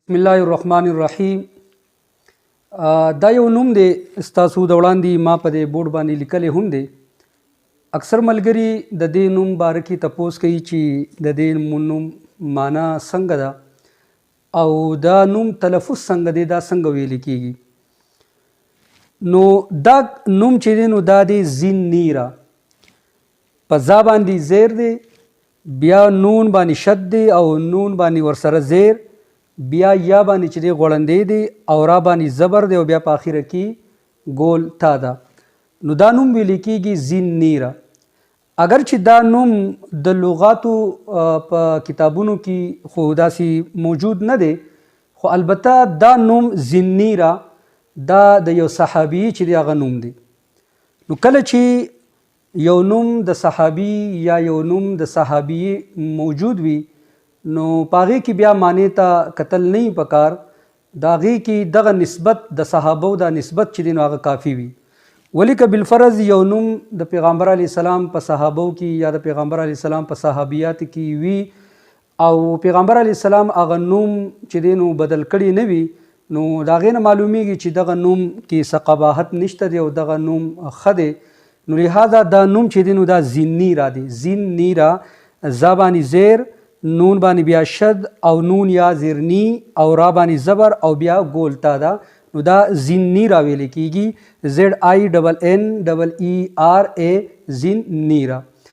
بسم الله الرحمن الرحیم. دا یو نوم دی ستاسو د وړاندې ما په دې بورډ باندې لیکلی هم دی. اکثر ملګري د دې نوم باره کې تپوس کوي چې د دې نوم معنا څنګه ده او دا نوم تلفظ څنګه دی، دا څنګه ویل کېږي. نو دا نوم چې دی نو دا دی زین نیرا، په ځا باندې زیر دی، بیا نون باندې شد دی او نون باندې ورسره زیر، بیا یا باندې چې دی غوړندې دی او را باندې زبر دی او بیا په اخره کې ګول تا ده. نو دا نوم ویل کېږي زین نیرا. اگر چې دا نوم د لغاتو په کتابونو کې خو داسې موجود نه دی، خو البته دا نوم زین نیرا دا د یو صحابي چې دی هغه نوم دی. نو کله چې یو نوم د صحابي یا یو نوم د صحابي موجود وي نو پاغې کې بیا معنی ته کتل نه پکار، د هغې کې دغه نسبت د صحابو دا نسبت چې دی نو هغه کافي وي. ولی که بالفرض یو نوم د پیغمبر علیه السلام په صحابو کې یا د پیغمبر علیه السلام په صحابیات کې وي او پیغمبر علیه السلام هغه نوم چې دی نو بدل کړي نه وي، نو د هغې نه معلومیږي چې دغه نوم کې څه قباحت نشته دی او دغه نوم ښه دی. نو لهذا دا نوم چې دی نو دا زین نیرا دی. زین نیرا، زا باندې زیر، نون باندې بیا شد او نون یا زیرنی او را باندې زبر او بیا ګول تا ده. نو دا زین نیرا ویل کېږي. ZINNERA زین نیرا.